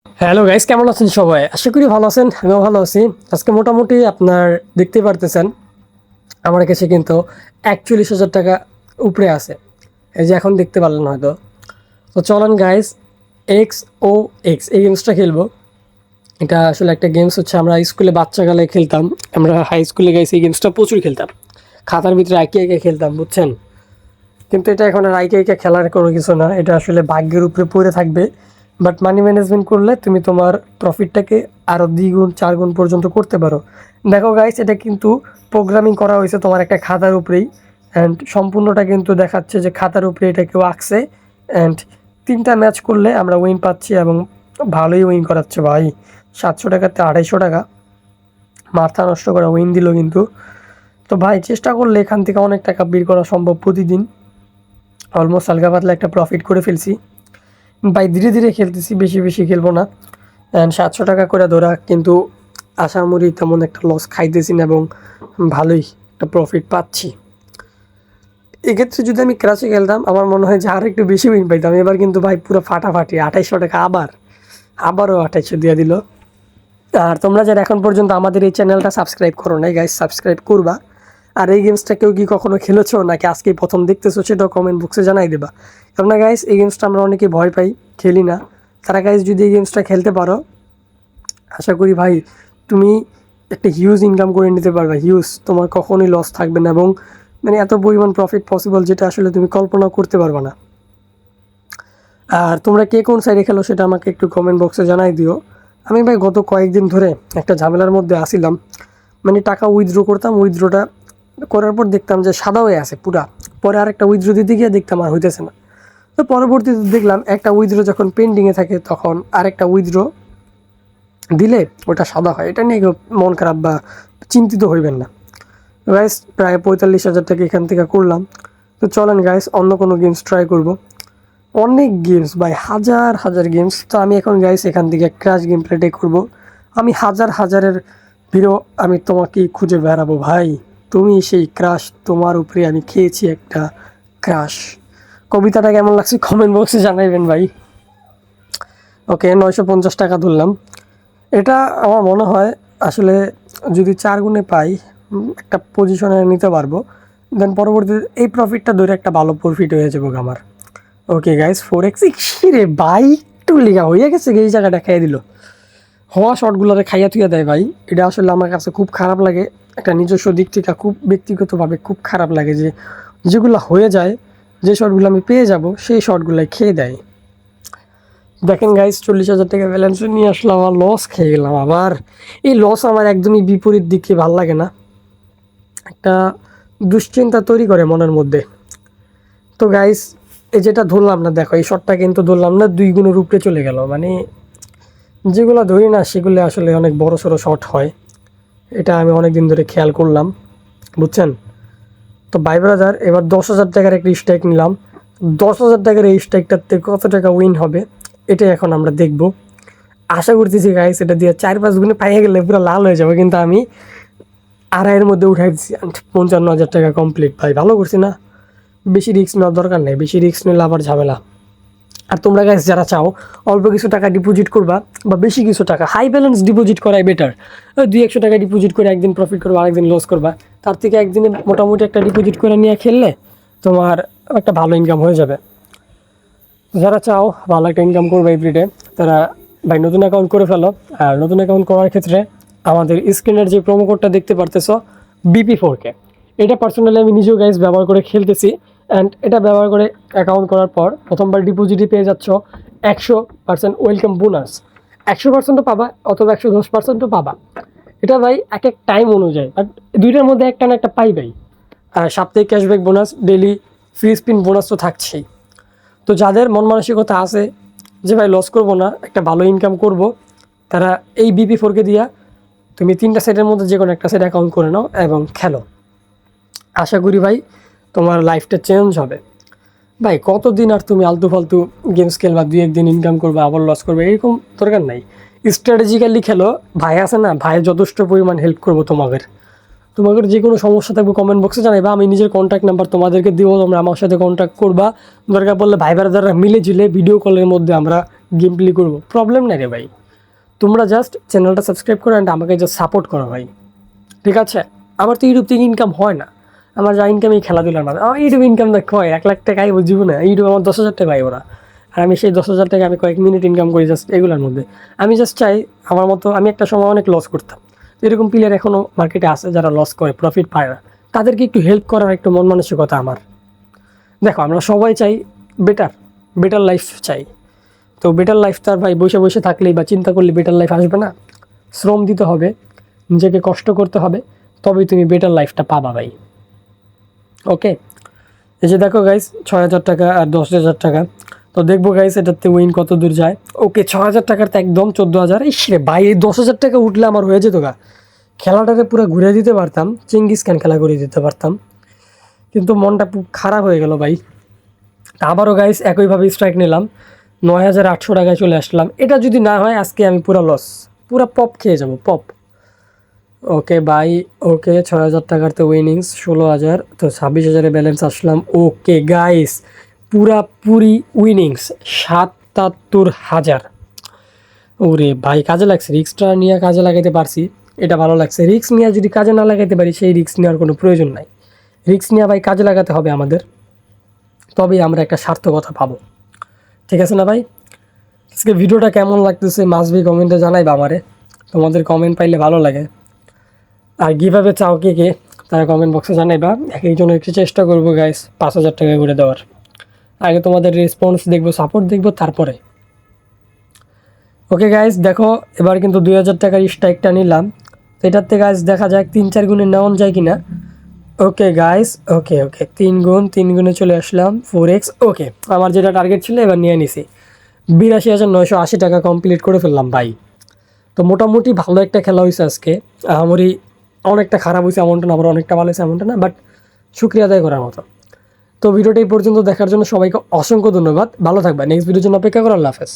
Hello guys, কেমন আছেন সবাই? আশা করি ভালো আছেন। আমিও ভালো আছি। আজকে মোটামুটি আপনার দেখতে পারতেছেন আমার কাছে কিন্তু ৪১,০০০ টাকা উপরে আছে। এই যে এখন দেখতে পারলেন হয়তো। তো চলেন গাইস, এক্স ও এক্স এই গেমসটা খেলবো। এটা আসলে একটা গেমস হচ্ছে আমরা স্কুলে বাচ্চাকালে খেলতাম। আমরা হাই স্কুলে গাইস এই গেমসটা প্রচুর খেলতাম। খাতার ভিতরে একে একে খেলতাম, বুঝছেন? কিন্তু এটা এখন আর আইকে আইকে খেলার কোনো কিছু না। এটা আসলে ভাগ্যের উপরে পড়ে থাকবে। বাট মানি ম্যানেজমেন্ট করলে তুমি তোমার প্রফিটটাকে আরও দ্বিগুণ ৪ গুণ পর্যন্ত করতে পারো। দেখো গাইস, এটা কিন্তু প্রোগ্রামিং করা হয়েছে তোমার একটা খাতার উপরেই। অ্যান্ড সম্পূর্ণটা কিন্তু দেখাচ্ছে যে খাতার উপরে এটা কেউ আঁকছে। অ্যান্ড ৩টা ম্যাচ করলে আমরা উইন পাচ্ছি এবং ভালোই উইন করাচ্ছে ভাই। ৭০০ টাকাতে ২৫০ টাকা মাথা নষ্ট করা উইন দিল কিন্তু। তো ভাই চেষ্টা করলে এখান থেকে অনেক টাকা বের করা সম্ভব প্রতিদিন। অলমোস্ট হালকা পাতলা একটা প্রফিট করে ফেলছি ভাই। ধীরে ধীরে খেলতেছি, বেশি বেশি খেলবো না। অ্যান্ড ৭০০ টাকা করে ধরা কিন্তু আশামরি তেমন একটা লস খাইতেছি না এবং ভালোই একটা প্রফিট পাচ্ছি। এক্ষেত্রে যদি আমি ক্রাশে খেলতাম আমার মনে হয় যে আর একটু বেশি উইন পাইতাম। এবার কিন্তু ভাই পুরো ফাটাফাটি ২৮০০ টাকা আবারও ২৮০০ দিয়ে দিল। আর তোমরা যারা এখন পর্যন্ত আমাদের এই চ্যানেলটা সাবস্ক্রাইব করো নাই গাইস, সাবস্ক্রাইব করবা। আর এই গেমসটা কেউ কি কখনো খেলেছো নাকি আজকেই প্রথম দেখতেছো সেটাও কমেন্ট বক্সে জানাই দেবা। কেননা গাইস এই গেমসটা আমরা অনেকে ভয় পাই, খেলি না। তারা গাইস যদি এই গেমসটা খেলতে পারো, আশা করি ভাই তুমি একটা হিউজ ইনকাম করে নিতে পারবে। হিউজ, তোমার কখনোই লস থাকবে না এবং মানে এত পরিমাণ প্রফিট পসিবল যেটা আসলে তুমি কল্পনা করতে পারবে না। আর তোমরা কে কোন সাইডে খেলো সেটা আমাকে একটু কমেন্ট বক্সে জানাই দিও। আমি ভাই গত কয়েকদিন ধরে একটা ঝামেলার মধ্যে আসিলাম। মানে টাকা উইথড্র করতাম, উইথড্রটা করার পর দেখতাম যে সাদা হয়ে আছে পুরা। পরে আরেকটা উইথড্র দিতে গিয়ে দেখতাম আর হইতেছে না। তো পরবর্তীতে দেখলাম একটা উইথড্র যখন পেন্ডিংয়ে থাকে তখন আরেকটা উইথড্র দিলে ওটা সাদা হয়। এটা নিয়ে কেউ মন খারাপ বা চিন্তিত হইবেন না গাইস। প্রায় ৪৫,০০০ টাকা এখান থেকে করলাম। তো চলেন গাইস অন্য কোনো গেমস ট্রাই করব। অনেক গেমস ভাই, হাজার হাজার গেমস। তো আমি এখন গাইস এখান থেকে ক্র্যাশ গেম প্লেটাই করবো। আমি হাজার হাজারের ভিডিও আমি তোমাকে খুঁজে বেড়াবো ভাই। তুমি সেই ক্রাশ, তোমার উপরে আমি খেয়েছি একটা ক্রাশ। কবিতাটা কেমন লাগছে কমেন্ট বক্সে জানাইবেন ভাই। ওকে, ৯৫০ টাকা ধরলাম। এটা আমার মনে হয় আসলে যদি 4 গুণে পাই একটা পজিশনে নিতে পারবো। দেন পরবর্তীতে এই প্রফিটটা ধরে একটা ভালো প্রফিট হয়ে যাবো আমার। ওকে গাইস, 4x রে ভাই, একটু লিগা হয়ে গেছে এই জায়গাটা খাইয়ে দিল। হওয়া শর্টগুলোরে খাইয়া থুইয়া দেয় ভাই। এটা আসলে আমার কাছে খুব খারাপ লাগে। একটা নিজস্ব দিক থেকে খুব ব্যক্তিগতভাবে খুব খারাপ লাগে যে যেগুলো হয়ে যায়, যে শর্টগুলো আমি পেয়ে যাব সেই শর্টগুলোই খেয়ে দেয়। দেখেন গাইস, ৪০,০০০ টাকা ব্যালেন্স নিয়ে আসলাম, আমার লস খেয়ে গেলাম আবার। এই লস আমার একদমই বিপরীত দিকে ভাল লাগে না, একটা দুশ্চিন্তা তৈরি করে মনের মধ্যে। তো গাইস এই যেটা ধরলাম না, দেখো এই শটটা কিন্তু ধরলাম না, 2 গুণের উপরে চলে গেল। মানে যেগুলো ধরি না সেগুলো আসলে অনেক বড় সড়ো শট হয়। এটা আমি অনেক দিন ধরে খেয়াল করলাম, বুঝছেন? তো ভাই ব্রাদার, এবার ১০,০০০ টাকার একটা স্ট্রাইক নিলাম। ১০,০০০ টাকার এই স্ট্রাইকটাতে কত টাকা উইন হবে এটাই এখন আমরা দেখব। আশা করতেছি গাইস এটা দিয়ে ৪-৫ গুণে পাইয়ে গেলে পুরো লাল হয়ে যাবে। কিন্তু আমি আড়াইয়ের মধ্যে উঠাই দিচ্ছি, ৫৫,০০০ টাকা কমপ্লিট। ভাই ভালো করছি না? বেশি রিস্ক নেওয়ার দরকার নেই, বেশি রিস্ক নিলে আবার ঝামেলা। আর তোমরা গাইস যারা চাও অল্প কিছু টাকা ডিপোজিট করবা বা বেশি কিছু টাকা হাই ব্যালেন্স ডিপোজিট করাই বেটার। ২-১০০ টাকা ডিপোজিট করে একদিন প্রফিট করবা, আরেকদিন লস করবা। তার থেকে একদিনে মোটামুটি একটা ডিপোজিট করে নিয়ে খেললে তোমার একটা ভালো ইনকাম হয়ে যাবে। যারা চাও ভালো একটা ইনকাম করবে এভরিডে, তারা ভাই নতুন অ্যাকাউন্ট করে ফেলো। আর নতুন অ্যাকাউন্ট করার ক্ষেত্রে আমাদের স্ক্রিনের যে প্রোমো কোডটা দেখতে পারতেছো BP4K, এটা পার্সোনালি আমি নিজেও গাইস ব্যবহার করে খেলতেছি। অ্যান্ড এটা ব্যবহার করে অ্যাকাউন্ট করার পর প্রথমবার ডিপোজিটে পেয়ে যাচ্ছ ১০০% ওয়েলকাম বোনাস। ১০০%ও পাবা অথবা ১১০%ও পাবা। এটা ভাই এক এক টাইম অনুযায়ী, বাট দুইটার মধ্যে একটা না একটা পাই ভাই। আর সাপ্তাহিক cashback bonus, daily free spin bonus তো থাকছেই। তো যাদের মন মানসিকতা আছে যে ভাই লস করবো না, একটা ভালো ইনকাম করব, তারা এই BP4K দিয়া তুমি 3টা সেটের মধ্যে যে কোনো একটা সেট অ্যাকাউন্ট করে নাও এবং খেলো। আশা করি ভাই তোমার লাইফটা চেঞ্জ হবে। ভাই কতদিন আর তুমি আলতু ফালতু গেমস খেলবা, 2-1 দিন ইনকাম করবা আবার লস করবে, এরকম দরকার নাই। স্ট্র্যাটেজিক্যালি খেলো। ভাই আছে না, ভাই যথেষ্ট পরিমাণ হেল্প করবো তোমাদের। যে কোনো সমস্যা থাকবে কমেন্ট বক্সে জানাইবা, আমি নিজের কন্ট্যাক্ট নাম্বার তোমাদেরকে দিব, তোমরা আমার সাথে কন্ট্যাক্ট করবা। দরকার পড়লে ভাই ব্রাদাররা মিলে ঝিলে ভিডিও কলের মধ্যে আমরা গেম প্লে করবো, প্রবলেম নাই রে ভাই। তোমরা জাস্ট চ্যানেলটা সাবস্ক্রাইব করো অ্যান্ড আমাকে জাস্ট সাপোর্ট করো ভাই, ঠিক আছে? আমার তো ইউটিউব থেকে ইনকাম হয় না, আমার যা ইনকাম এই খেলাধুলার মাধ্যমে। আমার ইউটিউব ইনকাম দেখ হয় 1 লাখ টাকা আইব জীবনে, ইউটিউব আমার 10,000 টাকা আইব না। আর আমি সেই 10,000 টাকা আমি কয়েক মিনিট ইনকাম করি জাস্ট এগুলোর মধ্যে। আমি জাস্ট চাই আমার মতো, আমি একটা সময় অনেক লস করতাম, তো এরকম প্লেয়ার এখনও মার্কেটে আছে যারা লস করে প্রফিট পায় না, তাদেরকে একটু হেল্প করার একটু মন মানসিকতা আমার। দেখো আমরা সবাই চাই বেটার লাইফ চাই, তো বেটার লাইফ তার ভাই বসে বসে থাকলেই বা চিন্তা করলে বেটার লাইফ আসবে না। শ্রম দিতে হবে, নিজেকে কষ্ট করতে হবে, তবেই তুমি বেটার লাইফটা পাবা ভাই। ওকে, এই যে দেখো গাইস 6,000 টাকা আর 10,000 টাকা, তো দেখবো গাইস এটাতে উইন কত দূর যায়। ওকে 6,000 টাকার তো একদম 14,000। ইসরে ভাই এই 10,000 টাকা উঠলে আমার হয়ে যেত গা, খেলাটাকে পুরো ঘুরে দিতে পারতাম, চিঙ্গিস খান খেলা করে দিতে পারতাম, কিন্তু মনটা খুব খারাপ হয়ে গেল ভাই। আবারও গাইস একইভাবে স্ট্রাইক নিলাম, 9,800 টাকায় চলে আসলাম। এটা যদি না হয় আজকে আমি পুরো লস, পুরো পপ খেয়ে যাবো, পপ। ওকে বাই, ওকে 6,000 টাকার তো উইনিংস 16,000, তো 26,000-এ ব্যালেন্স আসলাম। ওকে গাইস পুরি উইনিংস 77,000। ওরে ভাই কাজে লাগছে, রিক্সটা নিয়ে কাজে লাগাইতে পারছি, এটা ভালো লাগছে। রিক্স নিয়ে যদি কাজে না লাগাইতে পারি সেই রিক্স নেওয়ার কোনো প্রয়োজন নাই। রিক্স নিয়ে ভাই কাজে লাগাতে হবে আমাদের, তবেই আমরা একটা সার্থকতা পাবো, ঠিক আছে না ভাই? আজকে ভিডিওটা কেমন লাগতেছে মাস্ট বি কমেন্টে জানাইবা আমারে, তোমাদের কমেন্ট পাইলে ভালো লাগে। আর কীভাবে চাও কে কে তারা কমেন্ট বক্সে জানাইবা, একজন একটু চেষ্টা করবো গাইস 5,000 টাকা করে দেওয়ার। আগে তোমাদের রেসপন্স দেখবো, সাপোর্ট দেখবো, তারপরে। ওকে গাইস দেখো এবার কিন্তু 2,000 টাকার স্ট্রাইকটা নিলাম, তো এটার থেকে গাইস দেখা যাক 3-4 গুণে নেওয়া যায় কি না। ওকে গাইস, ওকে 3 গুণে চলে আসলাম 4x। ওকে আমার যেটা টার্গেট ছিল এবার নিয়ে নিছি, 82,980 টাকা কমপ্লিট করে ফেললাম ভাই। তো মোটামুটি ভালো একটা খেলা হয়েছে আজকে, আমারই অনেকটা খারাপ হয়েছে এমনটা না, আবার অনেকটা ভালো হয়েছে এমনটা না, বাট শুক্রিয়া আদায় করার মতো। তো ভিডিওটা এই পর্যন্ত দেখার জন্য সবাইকে অসংখ্য ধন্যবাদ, ভালো থাকবে, নেক্সট ভিডিওর জন্য অপেক্ষা করো, আল্লাহ হাফেজ।